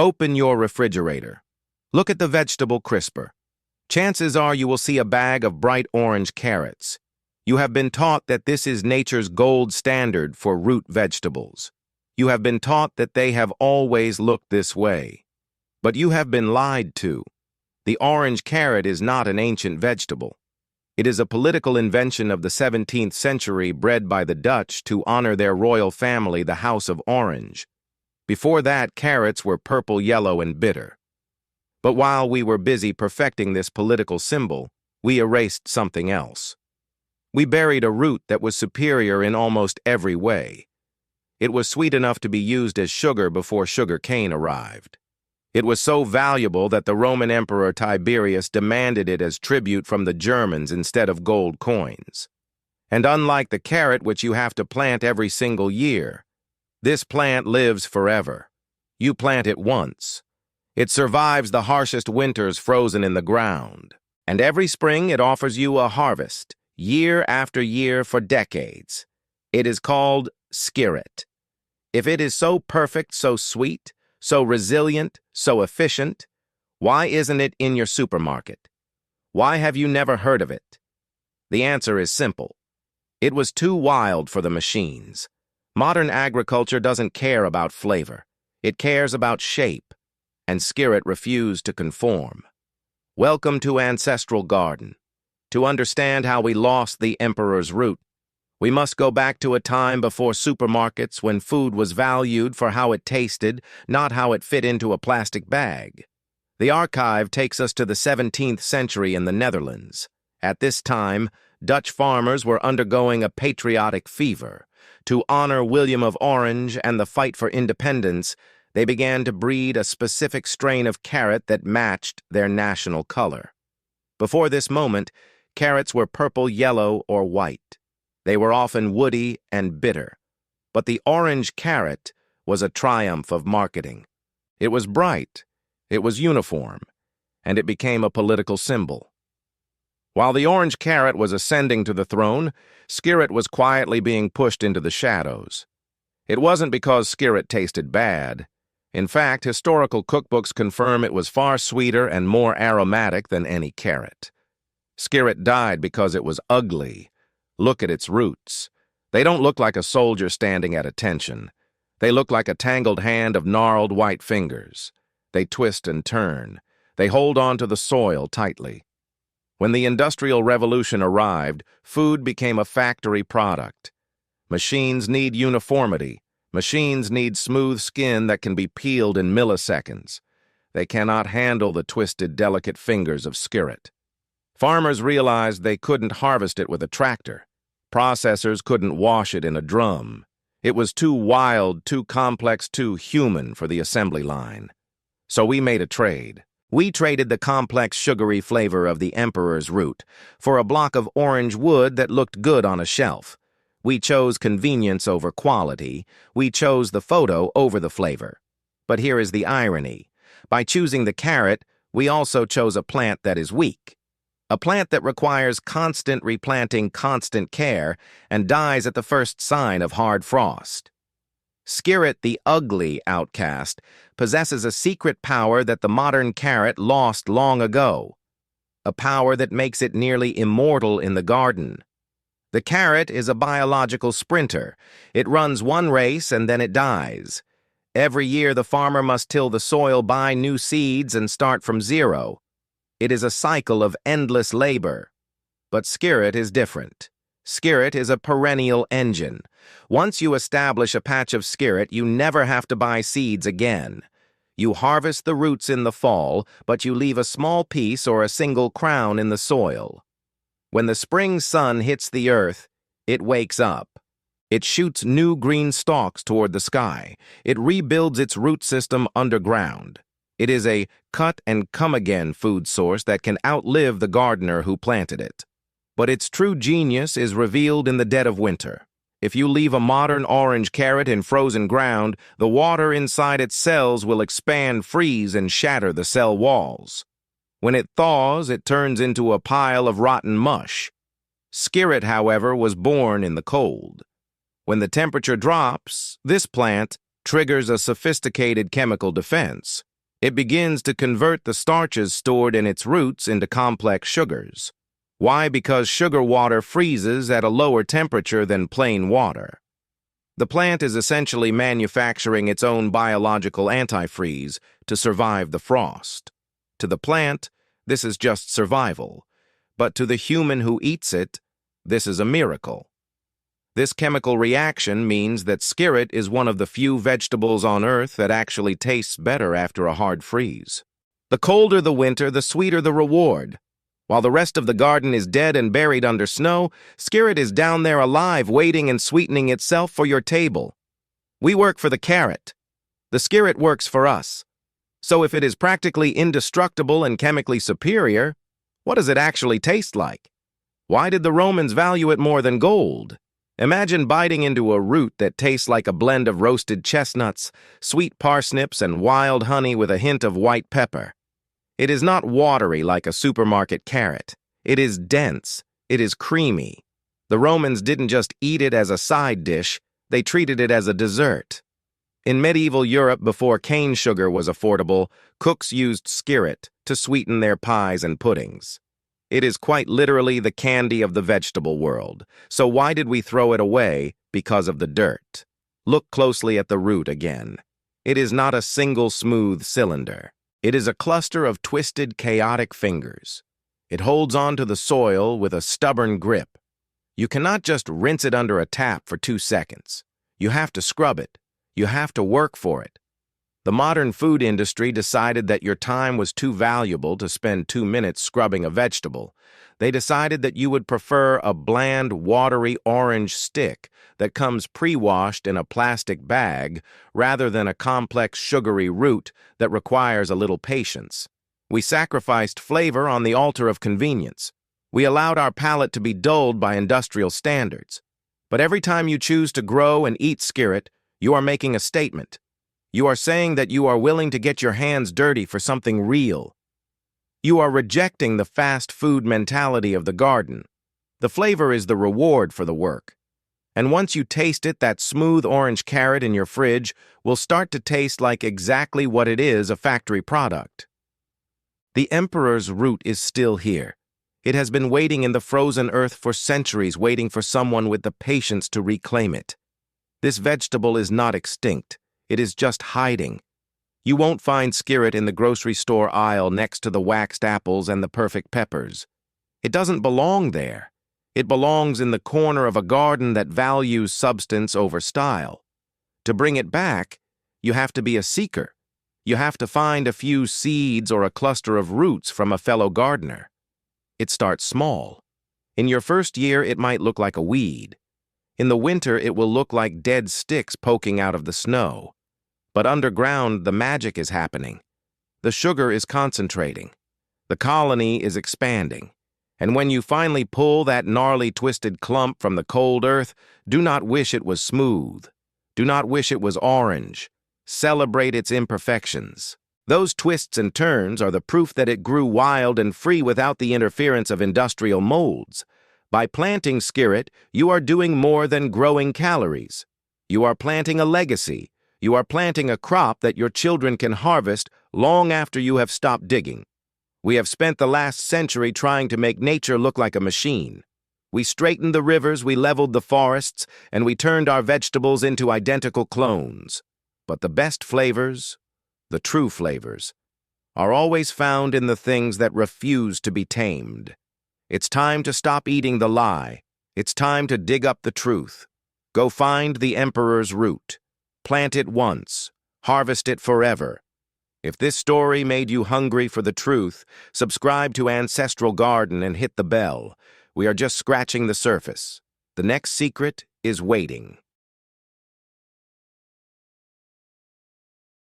Open your refrigerator. Look at the vegetable crisper. Chances are you will see a bag of bright orange carrots. You have been taught that this is nature's gold standard for root vegetables. You have been taught that they have always looked this way. But you have been lied to. The orange carrot is not an ancient vegetable. It is a political invention of the 17th century bred by the Dutch to honor their royal family, the House of Orange. Before that, carrots were purple, yellow, and bitter. But while we were busy perfecting this political symbol, we erased something else. We buried a root that was superior in almost every way. It was sweet enough to be used as sugar before sugar cane arrived. It was so valuable that the Roman Emperor Tiberius demanded it as tribute from the Germans instead of gold coins. And unlike the carrot, which you have to plant every single year, this plant lives forever. You plant it once. It survives the harshest winters frozen in the ground. And every spring it offers you a harvest, year after year for decades. It is called Skirret. If it is so perfect, so sweet, so resilient, so efficient, why isn't it in your supermarket? Why have you never heard of it? The answer is simple. It was too wild for the machines. Modern agriculture doesn't care about flavor. It cares about shape, and Skirret refused to conform. Welcome to Ancestral Garden. To understand how we lost the emperor's root, we must go back to a time before supermarkets, when food was valued for how it tasted, not how it fit into a plastic bag. The archive takes us to the 17th century in the Netherlands. At this time, Dutch farmers were undergoing a patriotic fever. To honor William of Orange and the fight for independence, they began to breed a specific strain of carrot that matched their national color. Before this moment, carrots were purple, yellow, or white. They were often woody and bitter. But the orange carrot was a triumph of marketing. It was bright, it was uniform, and it became a political symbol. While the orange carrot was ascending to the throne, Skirret was quietly being pushed into the shadows. It wasn't because Skirret tasted bad. In fact, historical cookbooks confirm it was far sweeter and more aromatic than any carrot. Skirret died because it was ugly. Look at its roots. They don't look like a soldier standing at attention. They look like a tangled hand of gnarled white fingers. They twist and turn. They hold on to the soil tightly. When the Industrial Revolution arrived, food became a factory product. Machines need uniformity. Machines need smooth skin that can be peeled in milliseconds. They cannot handle the twisted, delicate fingers of Skirret. Farmers realized they couldn't harvest it with a tractor. Processors couldn't wash it in a drum. It was too wild, too complex, too human for the assembly line. So we made a trade. We traded the complex, sugary flavor of the emperor's root for a block of orange wood that looked good on a shelf. We chose convenience over quality. We chose the photo over the flavor. But here is the irony. By choosing the carrot, we also chose a plant that is weak. A plant that requires constant replanting, constant care, and dies at the first sign of hard frost. Skirret, the ugly outcast, possesses a secret power that the modern carrot lost long ago. A power that makes it nearly immortal in the garden. The carrot is a biological sprinter. It runs one race and then it dies. Every year the farmer must till the soil, buy new seeds, and start from zero. It is a cycle of endless labor. But Skirret is different. Skirret is a perennial engine. Once you establish a patch of Skirret, you never have to buy seeds again. You harvest the roots in the fall, but you leave a small piece or a single crown in the soil. When the spring sun hits the earth, it wakes up. It shoots new green stalks toward the sky. It rebuilds its root system underground. It is a cut-and-come-again food source that can outlive the gardener who planted it. But its true genius is revealed in the dead of winter. If you leave a modern orange carrot in frozen ground, the water inside its cells will expand, freeze, and shatter the cell walls. When it thaws, it turns into a pile of rotten mush. Skirret, however, was born in the cold. When the temperature drops, this plant triggers a sophisticated chemical defense. It begins to convert the starches stored in its roots into complex sugars. Why? Because sugar water freezes at a lower temperature than plain water. The plant is essentially manufacturing its own biological antifreeze to survive the frost. To the plant, this is just survival, but to the human who eats it, this is a miracle. This chemical reaction means that skirret is one of the few vegetables on Earth that actually tastes better after a hard freeze. The colder the winter, the sweeter the reward. While the rest of the garden is dead and buried under snow, skirret is down there alive, waiting and sweetening itself for your table. We work for the carrot. The skirret works for us. So if it is practically indestructible and chemically superior, what does it actually taste like? Why did the Romans value it more than gold? Imagine biting into a root that tastes like a blend of roasted chestnuts, sweet parsnips, and wild honey with a hint of white pepper. It is not watery like a supermarket carrot. It is dense. It is creamy. The Romans didn't just eat it as a side dish, they treated it as a dessert. In medieval Europe, before cane sugar was affordable, cooks used skirret to sweeten their pies and puddings. It is quite literally the candy of the vegetable world. So why did we throw it away? Because of the dirt. Look closely at the root again. It is not a single smooth cylinder. It is a cluster of twisted, chaotic fingers. It holds on to the soil with a stubborn grip. You cannot just rinse it under a tap for 2 seconds. You have to scrub it. You have to work for it. The modern food industry decided that your time was too valuable to spend 2 minutes scrubbing a vegetable. They decided that you would prefer a bland, watery orange stick that comes pre-washed in a plastic bag rather than a complex, sugary root that requires a little patience. We sacrificed flavor on the altar of convenience. We allowed our palate to be dulled by industrial standards. But every time you choose to grow and eat skirret, you are making a statement. You are saying that you are willing to get your hands dirty for something real. You are rejecting the fast food mentality of the garden. The flavor is the reward for the work. And once you taste it, that smooth orange carrot in your fridge will start to taste like exactly what it is, a factory product. The emperor's root is still here. It has been waiting in the frozen earth for centuries, waiting for someone with the patience to reclaim it. This vegetable is not extinct. It is just hiding. You won't find skirret in the grocery store aisle next to the waxed apples and the perfect peppers. It doesn't belong there. It belongs in the corner of a garden that values substance over style. To bring it back, you have to be a seeker. You have to find a few seeds or a cluster of roots from a fellow gardener. It starts small. In your first year, it might look like a weed. In the winter, it will look like dead sticks poking out of the snow. But underground, the magic is happening. The sugar is concentrating. The colony is expanding. And when you finally pull that gnarly, twisted clump from the cold earth, do not wish it was smooth. Do not wish it was orange. Celebrate its imperfections. Those twists and turns are the proof that it grew wild and free without the interference of industrial molds. By planting skirret, you are doing more than growing calories. You are planting a legacy. You are planting a crop that your children can harvest long after you have stopped digging. We have spent the last century trying to make nature look like a machine. We straightened the rivers, we leveled the forests, and we turned our vegetables into identical clones. But the best flavors, the true flavors, are always found in the things that refuse to be tamed. It's time to stop eating the lie. It's time to dig up the truth. Go find the emperor's root. Plant it once. Harvest it forever. If this story made you hungry for the truth, subscribe to Ancestral Garden and hit the bell. We are just scratching the surface. The next secret is waiting.